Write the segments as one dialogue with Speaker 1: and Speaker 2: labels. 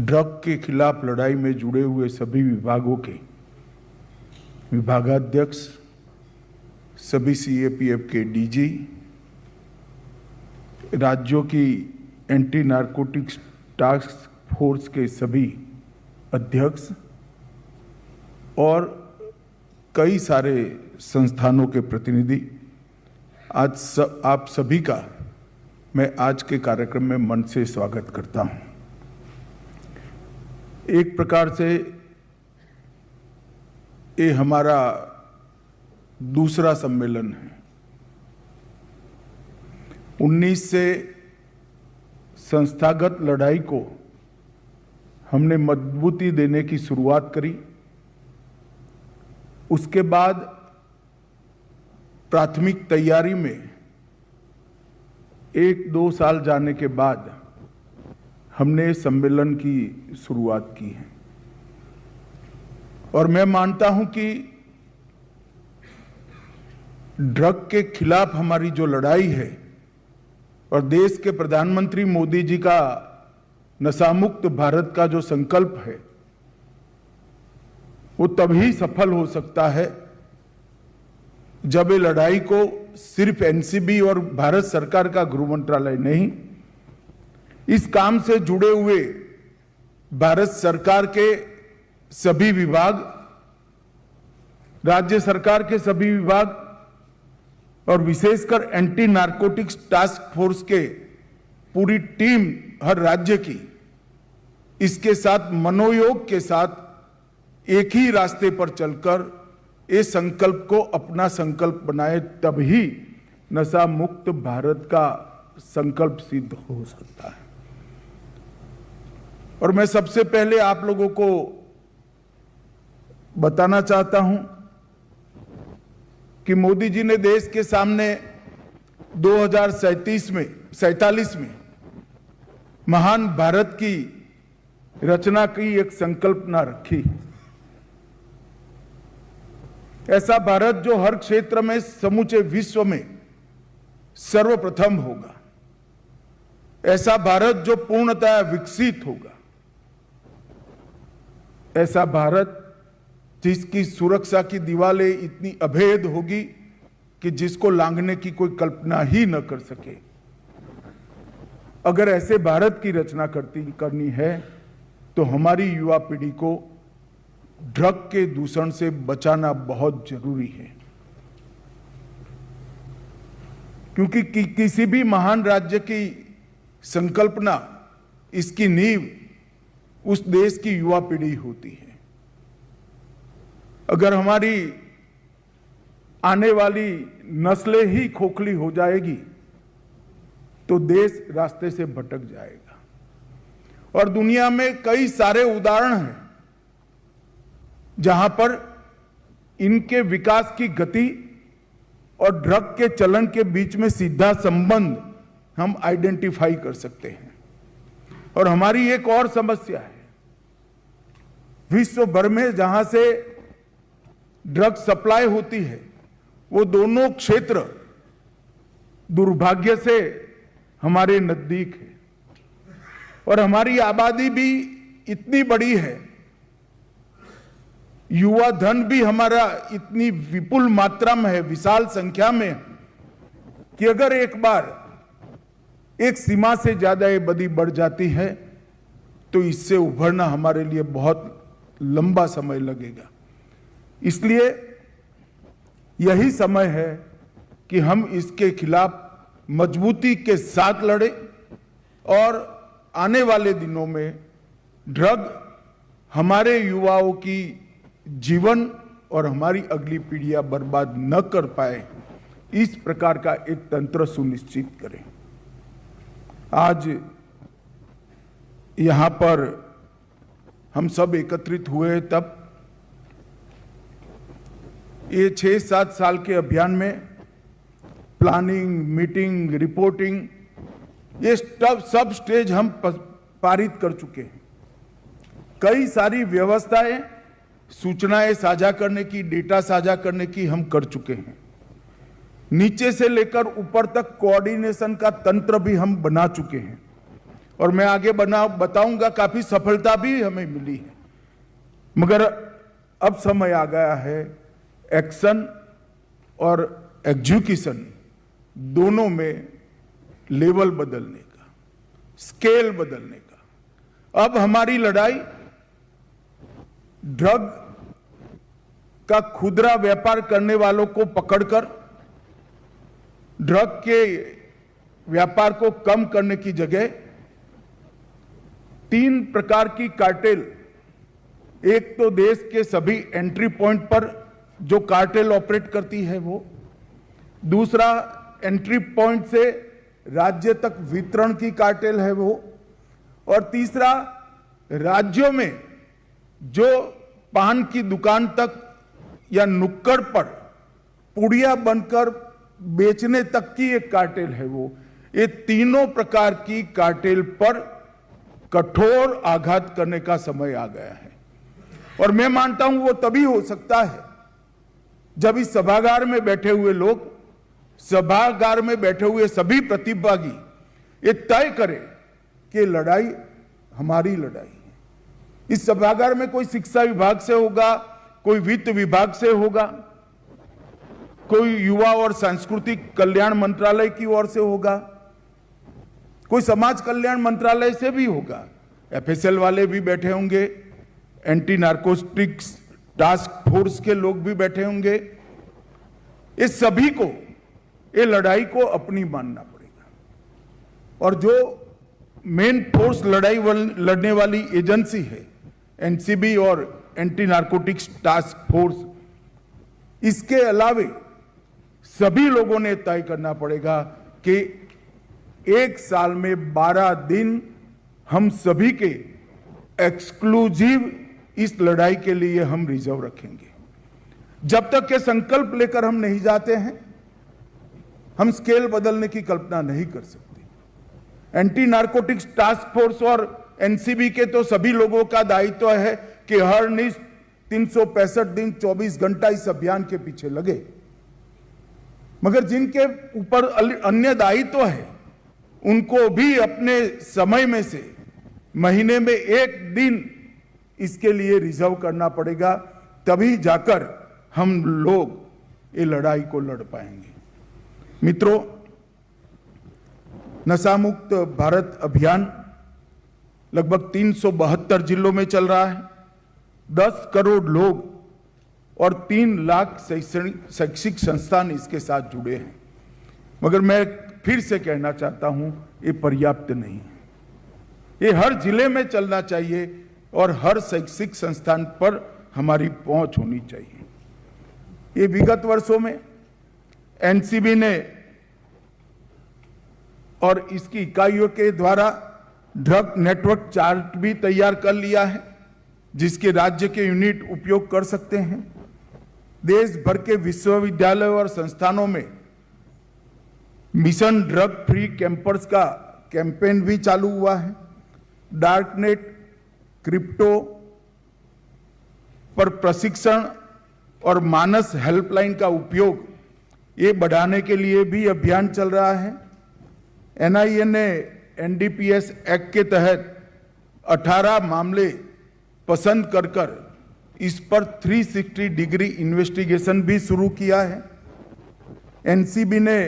Speaker 1: Drug के खिलाफ लड़ाई में जुड़े हुए सभी विभागों के विभागाध्यक्ष, सभी सीएपीएफ के डीजी, राज्यों की एंटी नारकोटिक्स टास्क फोर्स के सभी अध्यक्ष और कई सारे संस्थानों के प्रतिनिधि, आप सभी का मैं आज के कार्यक्रम में मन से स्वागत करता हूं। एक प्रकार से ये हमारा दूसरा सम्मेलन है। 19 से संस्थागत लड़ाई को हमने मजबूती देने की शुरुआत करी। उसके बाद प्राथमिक तैयारी में 1-2 साल जाने के बाद हमने सम्मेलन की शुरुआत की है और मैं मानता हूं कि ड्रग के खिलाफ हमारी जो लड़ाई है और देश के प्रधानमंत्री मोदी जी का नशामुक्त भारत का जो संकल्प है, वो तभी सफल हो सकता है जब ये लड़ाई को सिर्फ एनसीबी और भारत सरकार का गृह मंत्रालय नहीं, इस काम से जुड़े हुए भारत सरकार के सभी विभाग, राज्य सरकार के सभी विभाग और विशेषकर एंटी नारकोटिक्स टास्क फोर्स के पूरी टीम हर राज्य की, इसके साथ मनोयोग के साथ एक ही रास्ते पर चलकर इस संकल्प को अपना संकल्प बनाए, तभी नशा मुक्त भारत का संकल्प सिद्ध हो सकता है। और मैं सबसे पहले आप लोगों को बताना चाहता हूं कि मोदी जी ने देश के सामने 2047 में महान भारत की रचना की एक संकल्पना रखी। ऐसा भारत जो हर क्षेत्र में समूचे विश्व में सर्वप्रथम होगा, ऐसा भारत जो पूर्णतः विकसित होगा, ऐसा भारत जिसकी सुरक्षा की दीवारें इतनी अभेद होगी कि जिसको लांघने की कोई कल्पना ही न कर सके। अगर ऐसे भारत की रचना करनी है तो हमारी युवा पीढ़ी को ड्रग के दूषण से बचाना बहुत जरूरी है, क्योंकि किसी भी महान राज्य की संकल्पना, इसकी नींव उस देश की युवा पीढ़ी होती है। अगर हमारी आने वाली नस्लें ही खोखली हो जाएगी तो देश रास्ते से भटक जाएगा। और दुनिया में कई सारे उदाहरण हैं जहां पर इनके विकास की गति और ड्रग के चलन के बीच में सीधा संबंध हम आइडेंटिफाई कर सकते हैं। और हमारी एक और समस्या है, विश्व भर में जहां से ड्रग सप्लाई होती है, वो दोनों क्षेत्र दुर्भाग्य से हमारे नजदीक है और हमारी आबादी भी इतनी बड़ी है, युवा धन भी हमारा इतनी विपुल मात्रा में है, विशाल संख्या में, कि अगर एक बार एक सीमा से ज्यादा ये बदी बढ़ जाती है तो इससे उभरना हमारे लिए बहुत लंबा समय लगेगा। इसलिए यही समय है कि हम इसके खिलाफ मजबूती के साथ लड़े और आने वाले दिनों में ड्रग हमारे युवाओं की जीवन और हमारी अगली पीढ़ियां बर्बाद न कर पाए, इस प्रकार का एक तंत्र सुनिश्चित करें। आज यहां पर हम सब एकत्रित हुए तब ये 6-7 साल के अभियान में प्लानिंग, मीटिंग, रिपोर्टिंग, ये सब स्टेज हम पारित कर चुके हैं। कई सारी व्यवस्थाएं, सूचनाएं साझा करने की, डेटा साझा करने की हम कर चुके हैं। नीचे से लेकर ऊपर तक कोऑर्डिनेशन का तंत्र भी हम बना चुके हैं और मैं आगे बताऊंगा काफी सफलता भी हमें मिली है, मगर अब समय आ गया है एक्शन और एग्जीक्यूशन दोनों में लेवल बदलने का, स्केल बदलने का। अब हमारी लड़ाई ड्रग का खुदरा व्यापार करने वालों को पकड़कर ड्रग के व्यापार को कम करने की जगह 3 प्रकार की कार्टेल, एक तो देश के सभी एंट्री पॉइंट पर जो कार्टेल ऑपरेट करती है वो, दूसरा एंट्री पॉइंट से राज्य तक वितरण की कार्टेल है वो, और तीसरा राज्यों में जो पान की दुकान तक या नुक्कड़ पर पुड़िया बनकर बेचने तक की एक कार्टेल है वो। ये तीनों प्रकार की कार्टेल पर कठोर आघात करने का समय आ गया है, और मैं मानता हूं वो तभी हो सकता है जब इस सभागार में बैठे हुए लोग, सभागार में बैठे हुए सभी प्रतिभागी ये तय करें कि लड़ाई हमारी लड़ाई है। इस सभागार में कोई शिक्षा विभाग से होगा, कोई वित्त विभाग से होगा, कोई युवा और सांस्कृतिक कल्याण मंत्रालय की ओर से होगा, कोई समाज कल्याण मंत्रालय से भी होगा, एफएसएल वाले भी बैठे होंगे, एंटी नारकोटिक्स टास्क फोर्स के लोग भी बैठे होंगे। इस सभी को ये लड़ाई को अपनी मानना पड़ेगा, और जो मेन फोर्स लड़ाई लड़ने वाली एजेंसी है एनसीबी और एंटी नारकोटिक्स टास्क फोर्स, इसके अलावे सभी लोगों ने तय करना पड़ेगा कि एक साल में 12 दिन हम सभी के एक्सक्लूसिव इस लड़ाई के लिए हम रिजर्व रखेंगे। जब तक के संकल्प लेकर हम नहीं जाते हैं, हम स्केल बदलने की कल्पना नहीं कर सकते। एंटी नारकोटिक्स टास्क फोर्स और एनसीबी के तो सभी लोगों का दायित्व है कि हर निश 365 दिन 24 घंटा इस अभियान के पीछे लगे, मगर जिनके ऊपर अन्य दायित्व है उनको भी अपने समय में से महीने में 1 दिन इसके लिए रिजर्व करना पड़ेगा, तभी जाकर हम लोग ये लड़ाई को लड़ पाएंगे। मित्रों, नशा मुक्त भारत अभियान लगभग 372 जिलों में चल रहा है। 10 करोड़ लोग और 3 लाख शैक्षिक संस्थान इसके साथ जुड़े हैं, मगर मैं फिर से कहना चाहता हूं ये पर्याप्त नहीं है। ये हर जिले में चलना चाहिए और हर शैक्षिक संस्थान पर हमारी पहुंच होनी चाहिए। ये विगत वर्षों में एनसीबी ने और इसकी इकाइयों के द्वारा ड्रग नेटवर्क चार्ट भी तैयार कर लिया है, जिसके राज्य के यूनिट उपयोग कर सकते हैं। देश भर के विश्वविद्यालयों और संस्थानों में मिशन ड्रग फ्री कैंपस का कैंपेन भी चालू हुआ है। डार्कनेट, क्रिप्टो पर प्रशिक्षण और मानस हेल्पलाइन का उपयोग ये बढ़ाने के लिए भी अभियान चल रहा है। एनआईए ने एनडीपीएस एक्ट के तहत 18 मामले पसंद कर इस पर 360 डिग्री इन्वेस्टिगेशन भी शुरू किया है। एनसीबी ने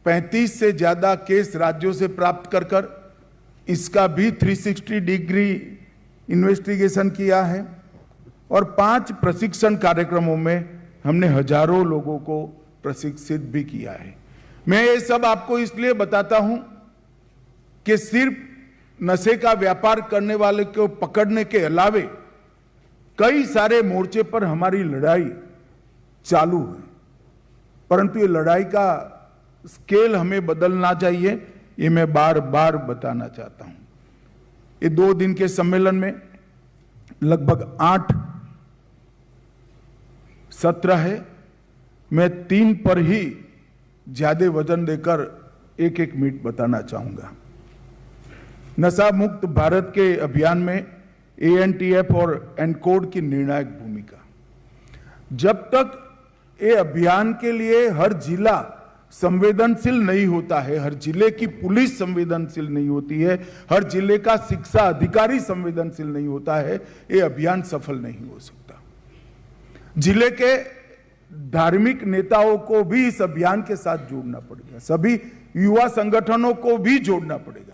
Speaker 1: 35 से ज्यादा केस राज्यों से प्राप्त कर इसका भी 360 डिग्री इन्वेस्टिगेशन किया है, और 5 प्रशिक्षण कार्यक्रमों में हमने हजारों लोगों को प्रशिक्षित भी किया है। मैं ये सब आपको इसलिए बताता हूं कि सिर्फ नशे का व्यापार करने वाले को पकड़ने के अलावे कई सारे मोर्चे पर हमारी लड़ाई चालू है, परंतु ये लड़ाई का स्केल हमें बदलना चाहिए, ये मैं बार बार बताना चाहता हूं। ये 2 दिन के सम्मेलन में लगभग 8 सत्र है। मैं 3 पर ही ज्यादा वजन देकर एक मिनट बताना चाहूंगा। नशा मुक्त भारत के अभियान में एएनटीएफ और एनकोड की निर्णायक भूमिका। जब तक ये अभियान के लिए हर जिला संवेदनशील नहीं होता है, हर जिले की पुलिस संवेदनशील नहीं होती है, हर जिले का शिक्षा अधिकारी संवेदनशील नहीं होता है, ये अभियान सफल नहीं हो सकता। जिले के धार्मिक नेताओं को भी इस अभियान के साथ जोड़ना पड़ेगा, सभी युवा संगठनों को भी जोड़ना पड़ेगा।